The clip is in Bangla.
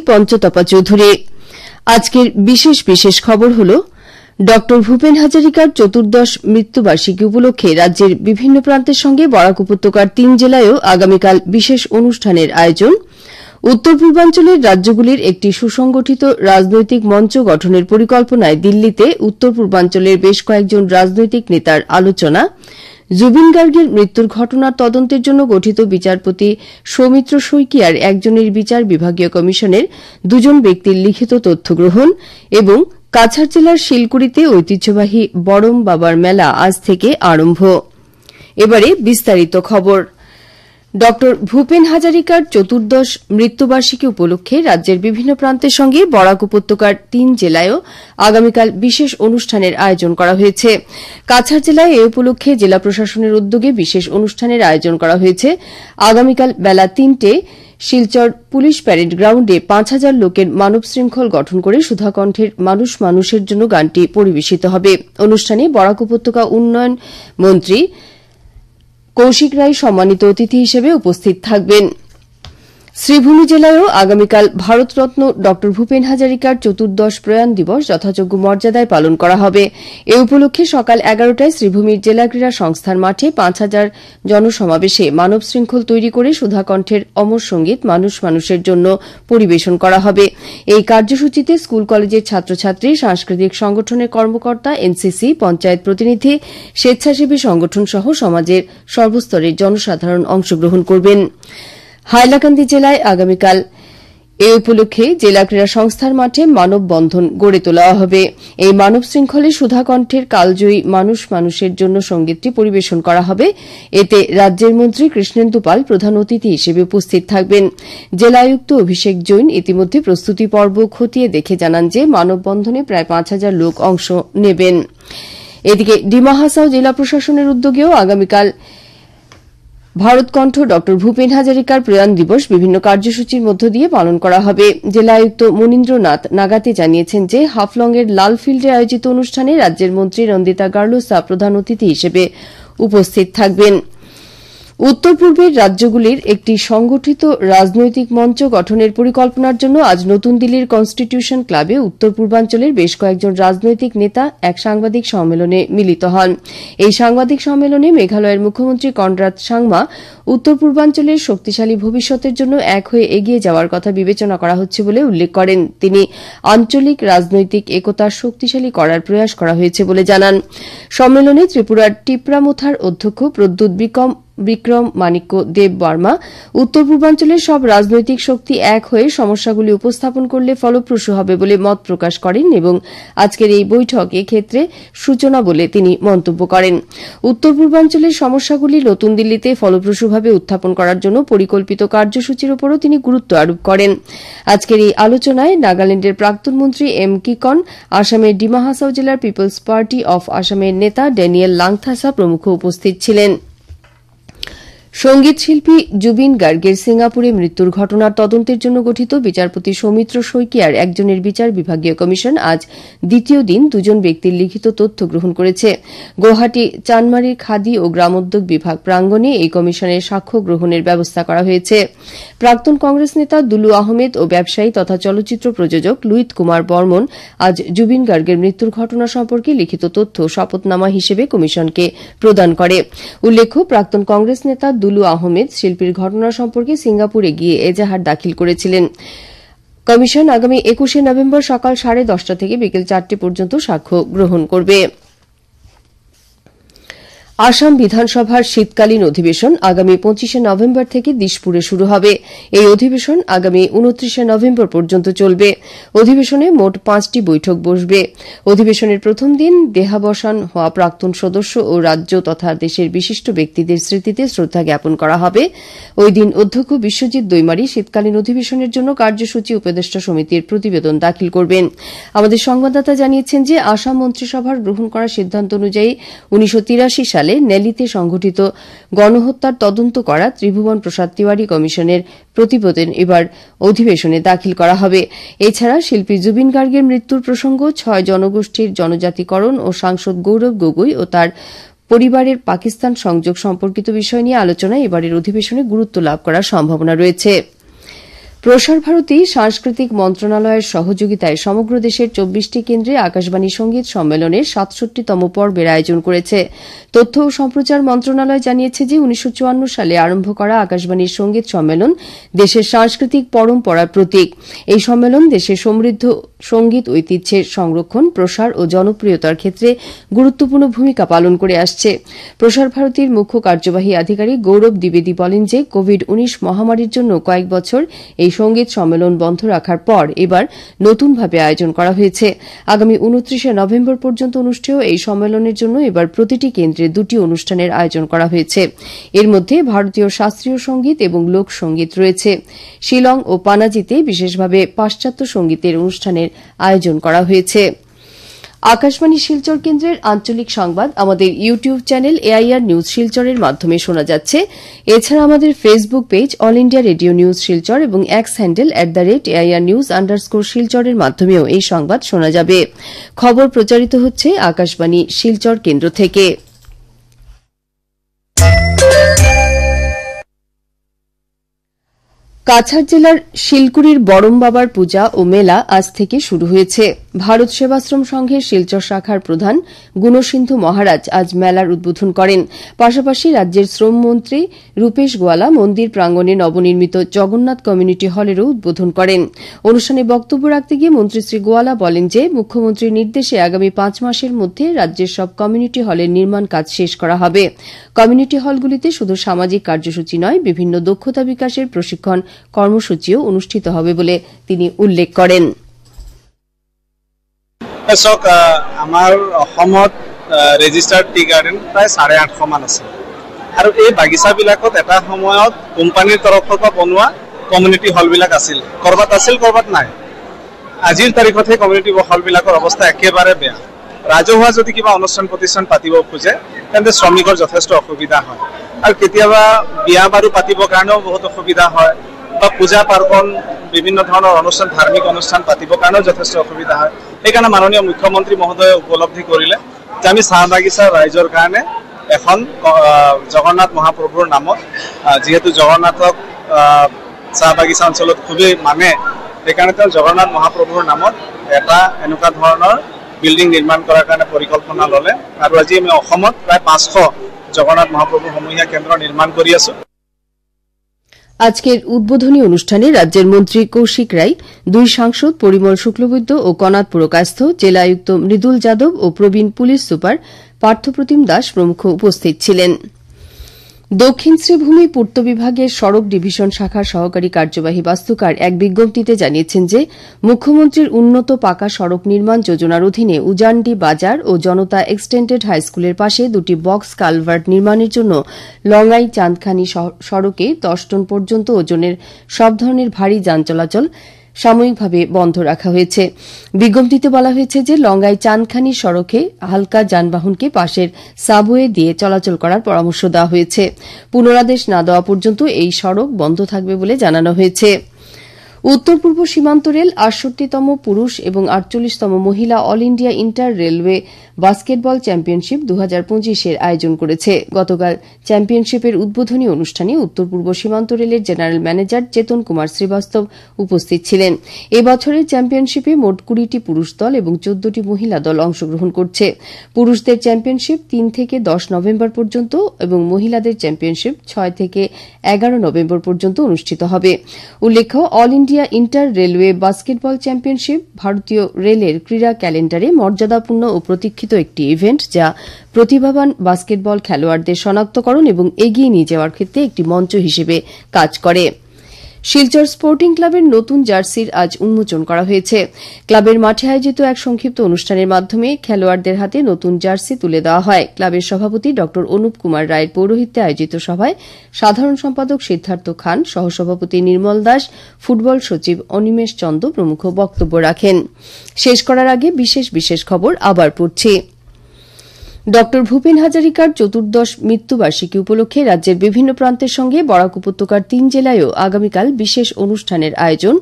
পঞ্চতপা চৌধুরী। আজকের বিশেষ খবর হল ড ভূপেন হাজারিকার চতুর্দশ মৃত্যুবার্ষিকী উপলক্ষে রাজ্যের বিভিন্ন প্রান্তের সঙ্গে বরাক উপত্যকার ৩ জেলায়ও আগামীকাল বিশেষ অনুষ্ঠানের আয়োজন। উত্তর পূর্বাঞ্চলের রাজ্যগুলির একটি সুসংগঠিত রাজনৈতিক মঞ্চ গঠনের পরিকল্পনায় দিল্লিতে উত্তর পূর্বাঞ্চলের বেশ কয়েকজন রাজনৈতিক নেতার আলোচনা। জুবিন গার্গের মৃত্যুর ঘটনার তদন্তের জন্য গঠিত বিচারপতি সৌমিত্র শইকীয়ার একজনের বিচার বিভাগীয় কমিশনের ২ জন ব্যক্তির লিখিত তথ্য গ্রহণ এবং কাছাড় জেলার শিলকুড়িতে ঐতিহ্যবাহী বড়ম বাবার মেলা আজ থেকে আরম্ভ। এবারে বিস্তারিত খবর। ড ভূপেন হাজারিকার চতুর্দশ মৃত্যুবার্ষিকী উপলক্ষে রাজ্যের বিভিন্ন প্রান্তের সঙ্গে বরাক উপত্যকার ৩ জেলায়ও আগামীকাল বিশেষ অনুষ্ঠানের আয়োজন করা হয়েছে। কাছাড় জেলায় এ উপলক্ষে জেলা প্রশাসনের উদ্যোগে বিশেষ অনুষ্ঠানের আয়োজন করা হয়েছে। আগামীকাল বেলা ৩টায় শিলচর পুলিশ প্যারেড গ্রাউন্ডে ৫,০০০ লোকের মানব শৃঙ্খল গঠন করে সুধাকণ্ঠের মানুষ মানুষের জন্য গানটি পরিবেশিত হবে। অনুষ্ঠানে বরাক উপত্যকা উন্নয়ন মন্ত্রী কৌশিক রায় সম্মানিত অতিথি হিসেবে উপস্থিত থাকবেন। শ্রীভূমি জেলায়ও আগামীকাল ভারতরত্ন ড ভূপেন হাজারিকার চতুর্দশ প্রয়াণ দিবস যথাযোগ্য মর্যাদায় পালন করা হবে। এ উপলক্ষে সকাল ১১টায় শ্রীভূমির জেলা ক্রীড়া সংস্থার মাঠে ৫,০০০ জনসমাবেশে মানব শৃঙ্খল তৈরি করে সুধাকণ্ঠের অমর সঙ্গীত মানুষ মানুষের জন্য পরিবেশন করা হবে। এই কার্যসূচিতে স্কুল কলেজের ছাত্রছাত্রী, সাংস্কৃতিক সংগঠনের কর্মকর্তা, এনসিসি, পঞ্চায়েত প্রতিনিধি, স্বেচ্ছাসেবী সংগঠন সহ সমাজের সর্বস্তরের জনসাধারণ অংশগ্রহণ করবেন। হাইলাকান্দি জেলায় আগামীকাল এ উপলক্ষে জেলা ক্রীড়া সংস্থার মাঠে মানববন্ধন গড়ে তোলা হবে। এই মানব শৃঙ্খলে সুধাকণ্ঠের কালজয়ী মানুষ মানুষের জন্য সঙ্গীতটি পরিবেশন করা হবে। এতে রাজ্যের মন্ত্রী কৃষ্ণেন্দু পাল প্রধান অতিথি হিসেবে উপস্থিত থাকবেন। জেলা আয়ুক্ত অভিষেক জৈন ইতিমধ্যে প্রস্তুতি পর্ব খতিয়ে দেখে জানান যে মানববন্ধনে প্রায় ৫,০০০ লোক অংশ নেবেন। এদিকে ডিমা হাসাও জেলা প্রশাসনের উদ্যোগেও আগামীকাল ভারতকণ্ঠ ড ভূপেন হাজারিকার প্রয়াণ দিবস বিভিন্ন কার্যসূচির মধ্য দিয়ে পালন করা হবে। জেলা আয়ুক্ত মনীন্দ্রনাথ নাগাতে জানিয়েছেন যে হাফলংয়ের লালফিল্ডে আয়োজিত অনুষ্ঠানে রাজ্যের মন্ত্রী রন্দিতা গার্লোসা প্রধান অতিথি হিসেবে উপস্থিত থাকবেন। উত্তর পূর্বের রাজ্যগুলির একটি সংগঠিত রাজনৈতিক মঞ্চ গঠনের পরিকল্পনার জন্য আজ নতুন দিল্লির কনস্টিটিউশন ক্লাবে উত্তর পূর্বাঞ্চলের বেশ কয়েকজন রাজনৈতিক নেতা এক সাংবাদিক সম্মেলনে মিলিত হন। এই সাংবাদিক সম্মেলনে মেঘালয়ের মুখ্যমন্ত্রী কনরাড সাংমা উত্তর পূর্বাঞ্চলের শক্তিশালী ভবিষ্যতের জন্য এক হয়ে এগিয়ে যাওয়ার কথা বিবেচনা করা হচ্ছে বলে উল্লেখ করেন। তিনি আঞ্চলিক রাজনৈতিক একতা শক্তিশালী করার প্রয়াস করা হয়েছে বলে জানান। সম্মেলনে ত্রিপুরার টিপরামোথার অধ্যক্ষ প্রদ্যুৎ বিক্রম মাণিক্য দেব বর্মা উত্তর পূর্বাঞ্চলের সব রাজনৈতিক শক্তি এক হয়ে সমস্যাগুলি উপস্থাপন করলে ফলপ্রসূ হবে বলে মত প্রকাশ করেন এবং আজকের এই বৈঠক এক্ষেত্রে সূচনা বলে তিনি মন্তব্য করেন। উত্তর পূর্বাঞ্চলের সমস্যাগুলি নতুন দিল্লিতে ফলপ্রসূভাবে উত্থাপন করার জন্য পরিকল্পিত কার্যসূচির উপরও তিনি গুরুত্ব আরোপ করেন। আজকের এই আলোচনায় নাগাল্যান্ডের প্রাক্তন মন্ত্রী এম কিকন, আসামের ডিমা হাসাও জেলার পিপলস পার্টি অফ আসামের নেতা ড্যানিয়েল লাংথাসা প্রমুখ উপস্থিত ছিলেন। সঙ্গীত শিল্পী জুবিন গার্গের সিঙ্গাপুরে মৃত্যুর ঘটনার তদন্তের জন্য গঠিত বিচারপতি সৌমিত্র শইকীয়ার একজনের বিচার বিভাগীয় কমিশন আজ দ্বিতীয় দিন ২ জন ব্যক্তির লিখিত তথ্য গ্রহণ করেছে। গুয়াহাটি চানমারির খাদি ও গ্রামোদ্যোগ বিভাগ প্রাঙ্গণে এই কমিশনের সাক্ষ্য গ্রহণের ব্যবস্থা করা হয়েছে। প্রাক্তন কংগ্রেস নেতা দুলু আহমেদ ও ব্যবসায়ী তথা চলচ্চিত্র প্রযোজক লুইত কুমার বর্মন আজ জুবিন গার্গের মৃত্যুর ঘটনা সম্পর্কে লিখিত তথ্য শপথনামা হিসেবে কমিশনকে প্রদান করে। উল্লেখ্য, প্রাক্তন কংগ্রেস নেতা দুলু আহমেদ শিল্পীর ঘটনা সম্পর্কে সিঙ্গাপুরে গিয়ে এজাহার দাখিল করেছিলেন। কমিশন আগামী ২১শে নভেম্বর সকাল 10:30 থেকে বিকেল 4টে পর্যন্ত সাক্ষ্য গ্রহণ করবে। আসাম বিধানসভার শীতকালীন অধিবেশন আগামী 25শে নভেম্বর থেকে দিশপুরে শুরু হবে। এই অধিবেশন আগামী 29শে নভেম্বর পর্যন্ত চলবে। অধিবেশনে মোট 5টি বৈঠক বসবে। অধিবেশনের প্রথম দিন দেহাবসান হওয়া প্রাক্তন সদস্য ও রাজ্য তথা দেশের বিশিষ্ট ব্যক্তিদের স্মৃতিতে শ্রদ্ধা জ্ঞাপন করা হবে। ওই দিন অধ্যক্ষ বিশ্বজিৎ দৈমারি শীতকালীন অধিবেশনের জন্য কার্যসূচি উপদেষ্টা সমিতির প্রতিবেদন দাখিল করবেন। আমাদের সংবাদদাতা জানিয়েছেন যে আসাম মন্ত্রিসভার গ্রহণ করা সিদ্ধান্ত অনুযায়ী 1983 সালে নেলিতে সংঘটিত গণহত্যার তদন্ত করা ত্রিভুবন প্রসাদ তিওয়ারি কমিশনের প্রতিবেদন এবার অধিবেশনে দাখিল করা হবে। এছাড়া শিল্পী জুবিন গার্গের মৃত্যুর প্রসঙ্গ, 6 জনগোষ্ঠীর জনজাতিকরণ ও সাংসদ গৌরব গগৈ ও তার পরিবারের পাকিস্তান সংযোগ সম্পর্কিত বিষয় নিয়ে আলোচনায় এবারের অধিবেশনে গুরুত্ব লাভ করার সম্ভাবনা রয়েছে। প্রসার ভারতী সাংস্কৃতিক মন্ত্রণালয়ের সহযোগিতায় সমগ্র দেশের ২৪টি কেন্দ্রে আকাশবাণী সঙ্গীত সম্মেলনের ৬৭তম পর্বের আয়োজন করেছে। তথ্য ও সম্প্রচার মন্ত্রণালয় জানিয়েছে যে ১৯৫৪ সালে আরম্ভ করা আকাশবাণীর সঙ্গীত সম্মেলন দেশের সাংস্কৃতিক পরম্পরার প্রতীক। এই সম্মেলন দেশের সমৃদ্ধ সঙ্গীত ঐতিহ্যের সংরক্ষণ, প্রসার ও জনপ্রিয়তার ক্ষেত্রে গুরুত্বপূর্ণ ভূমিকা পালন করে আসছে। প্রসার ভারতীর মুখ্য কার্যবাহী আধিকারিক গৌরব দ্বিবেদী বলেন যে কোভিড-১৯ মহামারীর জন্য কয়েক বছর এই সঙ্গীত সম্মেলন বন্ধ রাখার পর এবার নতুনভাবে আয়োজন করা হয়েছে। আগামী ২৯ নভেম্বর পর্যন্ত অনুষ্ঠেয় এই সম্মেলনের জন্য এবার প্রতিটি কেন্দ্রে ২টি অনুষ্ঠানের আয়োজন করা হয়েছে। এর মধ্যে ভারতীয় শাস্ত্রীয় সঙ্গীত এবং লোকসঙ্গীত রয়েছে। শিলং ও পানাজিতে বিশেষভাবে পাশ্চাত্য সঙ্গীতের অনুষ্ঠানের আয়োজন করা হয়েছে। আকাশবাণী শিলচর কেন্দ্রের আঞ্চলিক সংবাদ আমাদের ইউটিউব চ্যানেল এআইআর নিউজ শিলচরের মাধ্যমে শোনা যাচ্ছে। এছাড়া আমাদের Facebook page all India radio news Silchar এবং এক্স হ্যান্ডেল @AIR_News_শিলচরের মাধ্যমেও এই সংবাদ শোনা যাবে। খবর প্রচারিত হচ্ছে আকাশবাণী শিলচর কেন্দ্র থেকে। কাছাড় জেলার শিলকুড়ির বড়ম বাবার পূজা ও মেলা আজ থেকে শুরু হয়েছে। ভারত সেবাশ্রম সংঘের শিলচর শাখার প্রধান গুণসিন্ধু মহারাজ আজ মেলার উদ্বোধন করেন। পাশাপাশি রাজ্যের শ্রমমন্ত্রী রূপেশ গোয়ালা মন্দির প্রাঙ্গণে নবনির্মিত জগন্নাথ কমিউনিটি হলেরও উদ্বোধন করেন। অনুষ্ঠানে বক্তব্য রাখতে গিয়ে মন্ত্রী শ্রী গোয়ালা বলেন যে মুখ্যমন্ত্রীর নির্দেশে আগামী ৫ মাসের মধ্যে রাজ্যের সব কমিউনিটি হলের নির্মাণ কাজ শেষ করা হবে। কমিউনিটি হলগুলিতে শুধু সামাজিক কার্যসূচি নয়, বিভিন্ন দক্ষতা বিকাশের প্রশিক্ষণ কর্মসূচিও অনুষ্ঠিত হবে বলে তিনি উল্লেখ করেন। আমাৰ অসমত ৰেজিষ্টাৰ্ড টি গাৰ্ডেন প্ৰায় ৮৫০ মান আছে আৰু এই বাগিচাবিলাকত এটা সময়ত কোম্পানীৰ তৰফৰ পৰা বনোৱা কমিউনিটি হলবিলাক আছিল। কৰবাত আছিল, কৰবাত নাই। আজিৰ তাৰিখতহে কমিউনিটি হলবিলাকৰ অৱস্থা একেবাৰে বেয়া। ৰাজহুৱা যদি কিবা অনুষ্ঠান প্ৰতিষ্ঠান পাতিব খোজে তেন্তে শ্ৰমিকৰ যথেষ্ট অসুবিধা হয় আৰু কেতিয়াবা বিয়া বাৰু পাতিবৰ কাৰণেও বহুত অসুবিধা হয় বা পূজা পাৰ্বণ বিভিন্ন ধৰণৰ অনুষ্ঠান ধাৰ্মিক অনুষ্ঠান পাতিবৰ কাৰণেও যথেষ্ট অসুবিধা হয়। সেইকাৰণে মাননীয় মুখ্যমন্ত্ৰী মহোদয়ে উপলব্ধি কৰিলে যে আমি চাহ বাগিচা ৰাইজৰ কাৰণে এখন জগন্নাথ মহাপ্ৰভুৰ নামত, যিহেতু জগন্নাথক চাহ বাগিচা অঞ্চলত খুবেই মানে, সেইকাৰণে তেওঁ জগন্নাথ মহাপ্ৰভুৰ নামত এটা এনেকুৱা ধৰণৰ বিল্ডিং নিৰ্মাণ কৰাৰ কাৰণে পৰিকল্পনা ল'লে আৰু আজি আমি অসমত প্ৰায় ৫০০ জগন্নাথ মহাপ্ৰভু সমূহীয়া কেন্দ্ৰ নিৰ্মাণ কৰি আছো। আজকের উদ্বোধনী অনুষ্ঠানে রাজ্যের মন্ত্রী কৌশিক রায়, 2 সাংসদ পরিমল শুক্লবৈদ্য ও কনাদ পুরকায়স্থ, জেলা আয়ুক্ত মৃদুল যাদব ও প্রবীণ পুলিশ সুপার পার্থপ্রতিম দাস প্রমুখ উপস্থিত ছিলেন। দক্ষিণ শ্রীভূমি পূর্ত বিভাগের সড়ক ডিভিশন শাখার সহকারী কার্যবাহী বাস্তুকার এক বিজ্ঞপ্তিতে জানিয়েছেন যে মুখ্যমন্ত্রীর উন্নত পাকা সড়ক নির্মাণ যোজনার অধীনে উজানডি বাজার ও জনতা এক্সটেন্ডেড হাইস্কুলের পাশে 2টি বক্স কালভার্ট নির্মাণের জন্য লঙ্গাই চাঁদখানি সড়কে 10 টন পর্যন্ত ওজনের সব ধরনের ভারী যান চলাচল সাময়িকভাবে বন্ধ রাখা হয়েছে। বিজ্ঞপ্তিতে বলা হয়েছে যে লঙ্গাই চাঁদখানি সড়কে হালকা যানবাহনকে পাশের সাবওয়ে দিয়ে চলাচল করার পরামর্শ দেওয়া হয়েছে। পুনরাদেশ না দেওয়া পর্যন্ত এই সড়ক বন্ধ থাকবে বলে জানানো হয়েছে। উত্তর পূর্ব সীমান্ত রেল ৬৮তম পুরুষ এবং ৪৮তম মহিলা all India inter railway basketball championship ২০২৫-এর আয়োজন করেছে। গতকাল চ্যাম্পিয়নশিপের উদ্বোধনী অনুষ্ঠানে উত্তর পূর্ব সীমান্ত রেলের জেনারেল ম্যানেজার চেতন কুমার শ্রীবাস্তব উপস্থিত ছিলেন। এ বছরের চ্যাম্পিয়নশিপে মোট ২০টি পুরুষ দল এবং ১৪টি মহিলা দল অংশগ্রহণ করছে। পুরুষদের চ্যাম্পিয়নশিপ ৩ থেকে ১০ নভেম্বর পর্যন্ত এবং মহিলাদের চ্যাম্পিয়নশিপ ৬ থেকে ১১ নভেম্বর পর্যন্ত অনুষ্ঠিত হবে। উল্লেখ্য, all India inter railway basketball championship ভারতীয় রেলের ক্রীড়া ক্যালেন্ডারে মর্যাদাপূর্ণ ও প্রতীক্ষিত একটি ইভেন্ট, যা প্রতিভাবান বাস্কেটবল খেলোয়াড়দের শনাক্তকরণ এবং এগিয়ে নিয়ে যাওয়ার ক্ষেত্রে একটি মঞ্চ হিসেবে কাজ করে। শিলচর স্পোর্টিং ক্লাবের নতুন জার্সির আজ উন্মোচন করা হয়েছে। ক্লাবের মাঠে আয়োজিত এক সংক্ষিপ্ত অনুষ্ঠানের মাধ্যমে খেলোয়াড়দের হাতে নতুন জার্সি তুলে দেওয়া হয়। ক্লাবের সভাপতি ড অনুপ কুমার রায়ের পৌরোহিত্যে আয়োজিত সভায় সাধারণ সম্পাদক সিদ্ধার্থ খান, সহসভাপতি নির্মল দাস, ফুটবল সচিব অনিমেষ চন্দ প্রমুখ বক্তব্য রাখেন। শেষ করার আগে বিশেষ খবর আবার পড়ছি। ড ভূপেন হাজারিকার চতুর্দশ মৃত্যুবার্ষিকী উপলক্ষে রাজ্যের বিভিন্ন প্রান্তের সঙ্গে বরাক উপত্যকার 3 জেলায়ও আগামীকাল বিশেষ অনুষ্ঠানের আয়োজন।